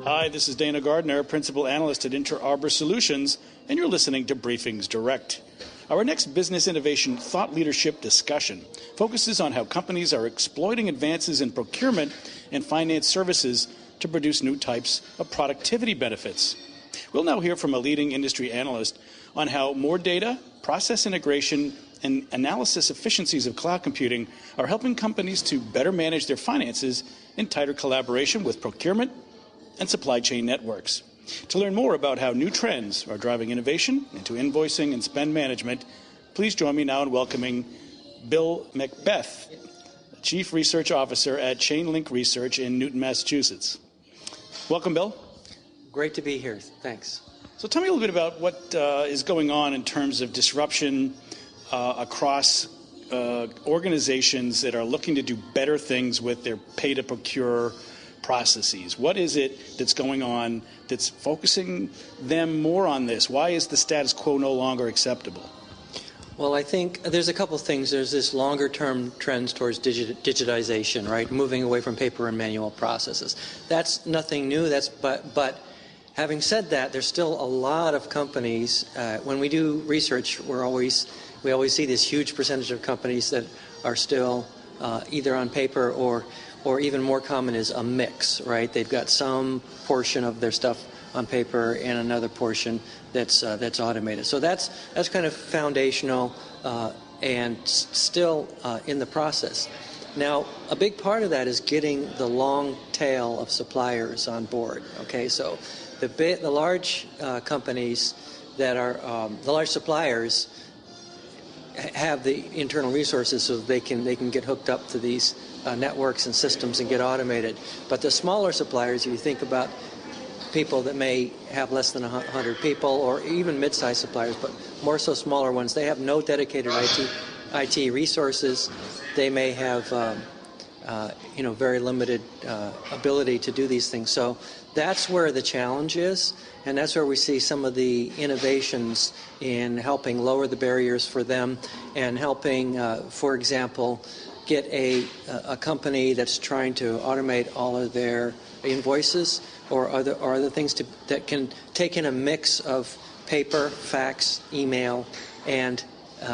Hi, this is Dana Gardner, Principal Analyst at Inter Arbor Solutions, and you're listening to BriefingsDirect. Our next business innovation thought leadership discussion focuses on how companies are exploiting advances in procurement and finance services to produce new types of productivity benefits. We'll now hear from a leading industry analyst on how more data, process integration, and analysis efficiencies of cloud computing are helping companies to better manage their finances in tighter collaboration with procurement and supply chain networks. To learn more about how new trends are driving innovation into invoicing and spend management, please join me now in welcoming Bill Macbeth, Chief Research Officer at ChainLink Research in Newton, Massachusetts. Welcome, Bill. Great to be here. Thanks. So tell me a little bit about what is going on in terms of disruption across organizations that are looking to do better things with their pay-to-procure processes. What is it that's going on that's focusing them more on this? Why is the status quo no longer acceptable? Well, I think there's a couple of things. There's this longer-term trends towards digitization, right? Moving away from paper and manual processes. That's nothing new. But having said that, there's still a lot of companies. When we do research, we always see this huge percentage of companies that are still either on paper or even more common is a mix, right? They've got some portion of their stuff on paper and another portion that's automated. So that's kind of foundational and still in the process. Now, a big part of that is getting the long tail of suppliers on board. Okay, so the large companies that are the large suppliers have the internal resources so they can get hooked up to these networks and systems and get automated. But the smaller suppliers, if you think about people that may have less than 100 people, or even mid-sized suppliers, but more so smaller ones, they have no dedicated IT resources. They may have very limited ability to do these things. So that's where the challenge is, and that's where we see some of the innovations in helping lower the barriers for them and helping, for example, get a company that's trying to automate all of their invoices or other things that can take in a mix of paper, fax, email, and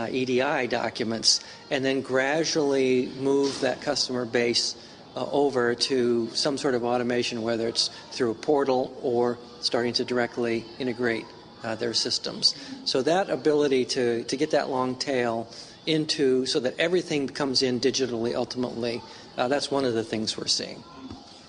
EDI documents, and then gradually move that customer base over to some sort of automation, whether it's through a portal or starting to directly integrate their systems. So that ability to get that long tail into so that everything comes in digitally ultimately, that's one of the things we're seeing.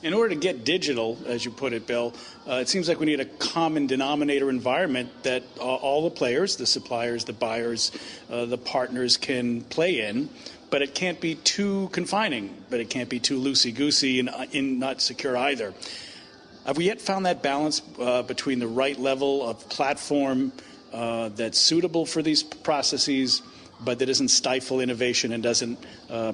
In order to get digital, as you put it, Bill, it seems like we need a common denominator environment that all the players, the suppliers, the buyers, the partners can play in, but it can't be too confining, but it can't be too loosey-goosey and not secure either. Have we yet found that balance between the right level of platform that's suitable for these processes, but that doesn't stifle innovation and doesn't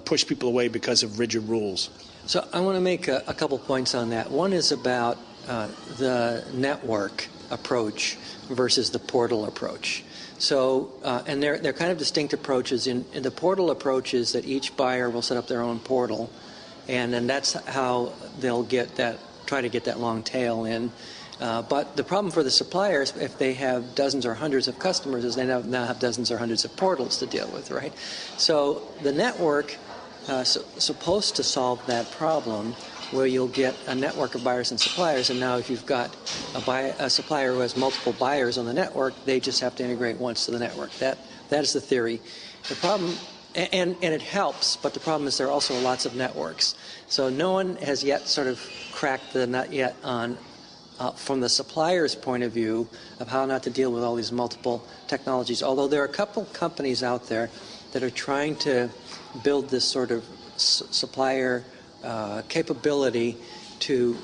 push people away because of rigid rules? So I want to make a couple points on that. One is about the network approach versus the portal approach. So, and they're kind of distinct approaches. In the portal approach is that each buyer will set up their own portal, and then that's how they'll try to get that long tail in. But the problem for the suppliers, if they have dozens or hundreds of customers, is they now have dozens or hundreds of portals to deal with, right? So the network supposed to solve that problem, where you'll get a network of buyers and suppliers, and now if you've got a supplier who has multiple buyers on the network, they just have to integrate once to the network. That is the theory. The problem, and it helps, but the problem is there are also lots of networks. So no one has yet sort of cracked the nut yet on from the supplier's point of view of how not to deal with all these multiple technologies, although there are a couple companies out there that are trying to build this sort of supplier capability to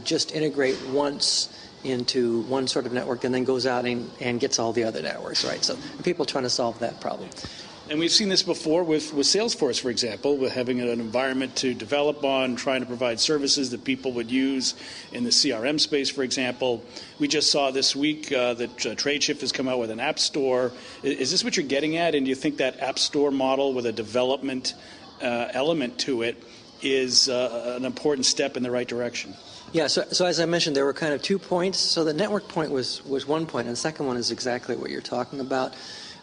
just integrate once into one sort of network and then goes out and gets all the other networks, right? So people are trying to solve that problem. And we've seen this before with Salesforce, for example, with having an environment to develop on, trying to provide services that people would use in the CRM space, for example. We just saw this week that Tradeshift has come out with an App Store. Is this what you're getting at? And do you think that App Store model with a development element to it is an important step in the right direction? Yeah, so as I mentioned, there were kind of 2 points. So the network point was 1 point, and the second one is exactly what you're talking about,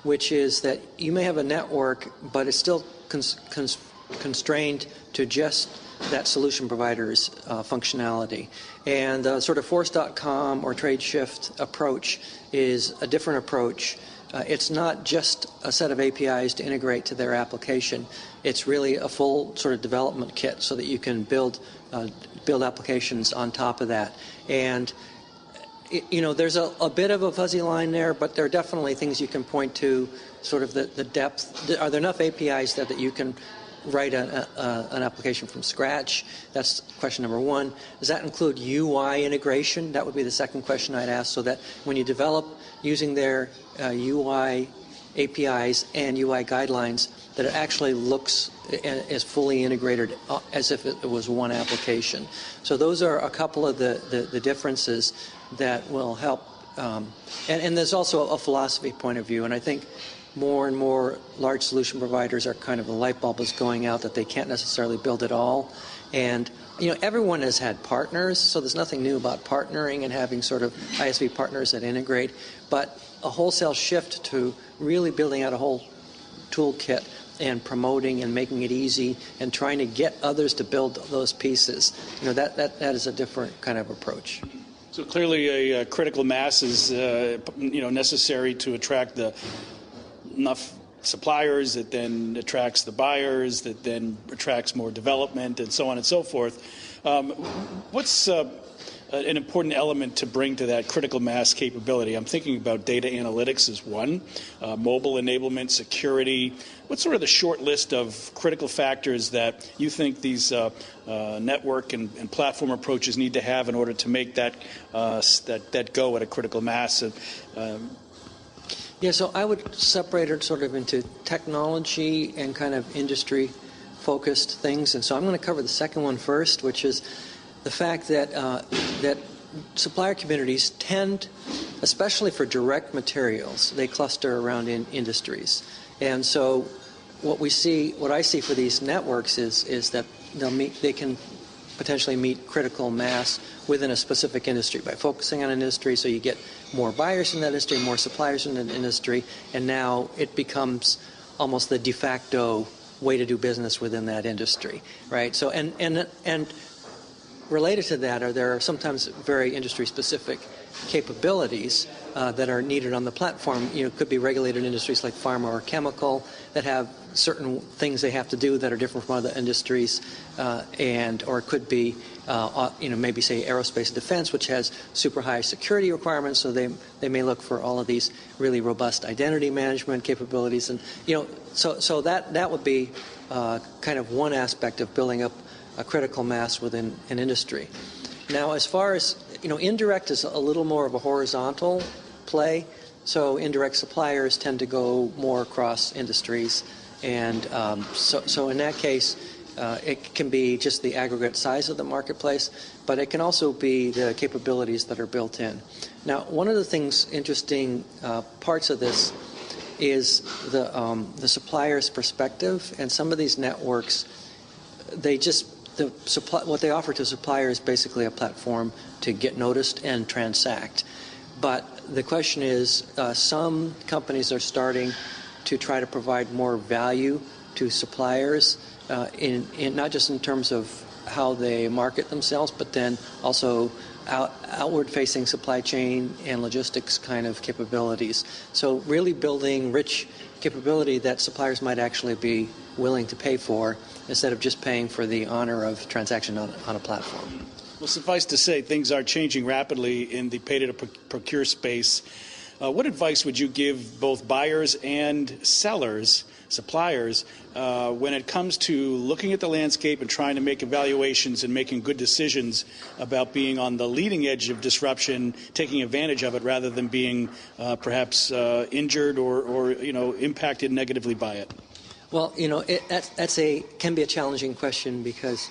which is that you may have a network, but it's still constrained to just that solution provider's functionality. And sort of Force.com or Tradeshift approach is a different approach. It's not just a set of APIs to integrate to their application. It's really a full sort of development kit so that you can build applications on top of that. And there's a bit of a fuzzy line there, but there are definitely things you can point to, sort of the depth. Are there enough APIs that you can write an application from scratch? That's question number one. Does that include UI integration? That would be the second question I'd ask, so that when you develop using their UI APIs and UI guidelines, that it actually looks as fully integrated as if it was one application. So those are a couple of the differences that will help. And there's also a philosophy point of view, and I think more and more large solution providers are kind of the light bulb is going out that they can't necessarily build it all. And everyone has had partners, so there's nothing new about partnering and having sort of ISV partners that integrate, but a wholesale shift to really building out a whole toolkit and promoting and making it easy and trying to get others to build those pieces, that is a different kind of approach. So clearly a critical mass is necessary to attract enough suppliers that then attracts the buyers, that then attracts more development, and so on and so forth. What's an important element to bring to that critical mass capability? I'm thinking about data analytics as one, mobile enablement, security. What's sort of the short list of critical factors that you think these network and platform approaches need to have in order to make that go at a critical mass? Yeah, so I would separate it sort of into technology and kind of industry-focused things. And so I'm going to cover the second one first, which is the fact that that supplier communities tend, especially for direct materials, they cluster around in industries. And so what I see for these networks is that they can potentially meet critical mass within a specific industry by focusing on an industry, so you get more buyers in that industry, more suppliers in that industry, and now it becomes almost the de facto way to do business within that industry, right? So and related to that there are sometimes very industry-specific capabilities that are needed on the platform. It could be regulated industries like pharma or chemical that have certain things they have to do that are different from other industries, or it could be maybe say aerospace and defense, which has super high security requirements, so they may look for all of these really robust identity management capabilities, and so that would be kind of one aspect of building up a critical mass within an industry. Now, as far as indirect is a little more of a horizontal play. So indirect suppliers tend to go more across industries, and so in that case, it can be just the aggregate size of the marketplace, but it can also be the capabilities that are built in. Now, one of the things interesting parts of this is the supplier's perspective, and some of these networks, what they offer to suppliers is basically a platform to get noticed and transact. But the question is, some companies are starting to try to provide more value to suppliers, in not just in terms of how they market themselves, but then also outward-facing supply chain and logistics kind of capabilities. So really building rich capability that suppliers might actually be willing to pay for instead of just paying for the honor of transaction on a platform. Well, suffice to say, things are changing rapidly in the pay-to-procure space. What advice would you give both buyers and sellers, suppliers, when it comes to looking at the landscape and trying to make evaluations and making good decisions about being on the leading edge of disruption, taking advantage of it rather than being perhaps injured or impacted negatively by it? Well, can be a challenging question because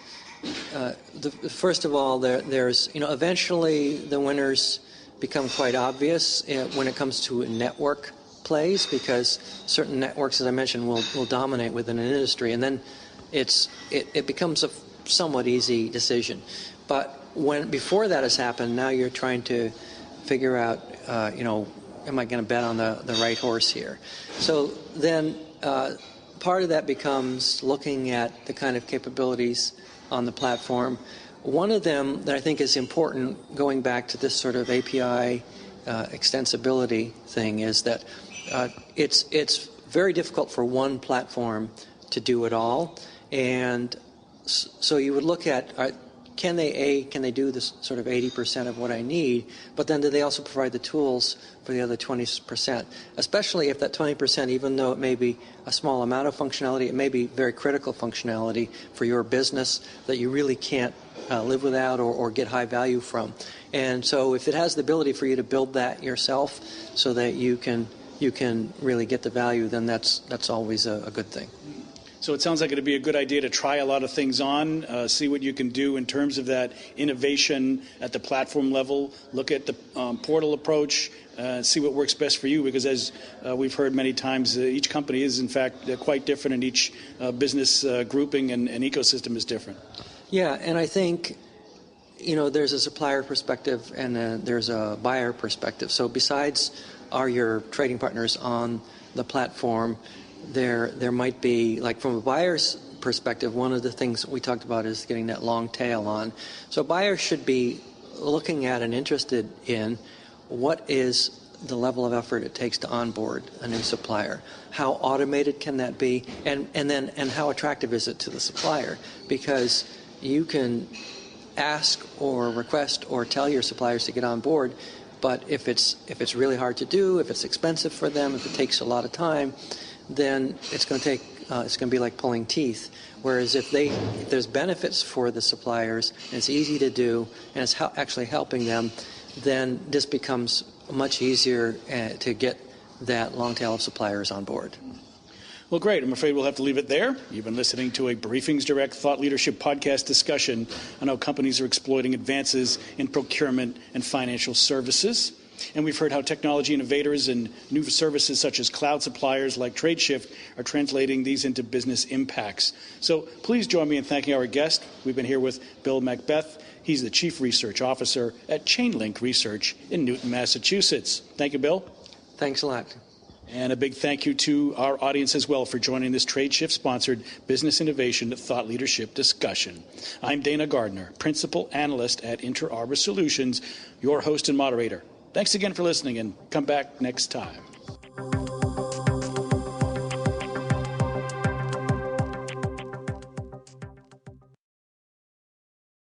first of all, there's eventually the winners become quite obvious when it comes to network plays, because certain networks, as I mentioned, will dominate within an industry, and then it becomes a somewhat easy decision. But before that has happened, now you're trying to figure out, am I going to bet on the right horse here? So then part of that becomes looking at the kind of capabilities on the platform. One of them that I think is important, going back to this sort of API extensibility thing, is that it's very difficult for one platform to do it all. And so you would look at, can they do this sort of 80% of what I need, but then do they also provide the tools for the other 20%? Especially if that 20%, even though it may be a small amount of functionality, it may be very critical functionality for your business that you really can't live without or get high value from. And so if it has the ability for you to build that yourself so that you can really get the value, then that's always a good thing. So it sounds like it'd be a good idea to try a lot of things on, see what you can do in terms of that innovation at the platform level, look at the portal approach, see what works best for you, because as we've heard many times, each company is in fact quite different, and each business grouping and ecosystem is different. Yeah, and I think there's a supplier perspective and there's a buyer perspective. So besides are your trading partners on the platform, there might be, like from a buyer's perspective, one of the things we talked about is getting that long tail on. So buyers should be looking at and interested in what is the level of effort it takes to onboard a new supplier. How automated can that be? And how attractive is it to the supplier? Because you can ask or request or tell your suppliers to get on board, but if it's really hard to do, if it's expensive for them, if it takes a lot of time, then it's going to be like pulling teeth. Whereas if there's benefits for the suppliers and it's easy to do and it's actually helping them, then this becomes much easier to get that long tail of suppliers on board. Well, great. I'm afraid we'll have to leave it there. You've been listening to a BriefingsDirect Thought Leadership podcast discussion on how companies are exploiting advances in procurement and financial services. And we've heard how technology innovators and new services such as cloud suppliers like Tradeshift are translating these into business impacts. So please join me in thanking our guest. We've been here with Bill Macbeth. He's the Chief Research Officer at ChainLink Research in Newton, Massachusetts. Thank you, Bill. Thanks a lot. And a big thank you to our audience as well for joining this Tradeshift-sponsored Business Innovation Thought Leadership discussion. I'm Dana Gardner, Principal Analyst at Inter Arbor Solutions, your host and moderator. Thanks again for listening, and come back next time.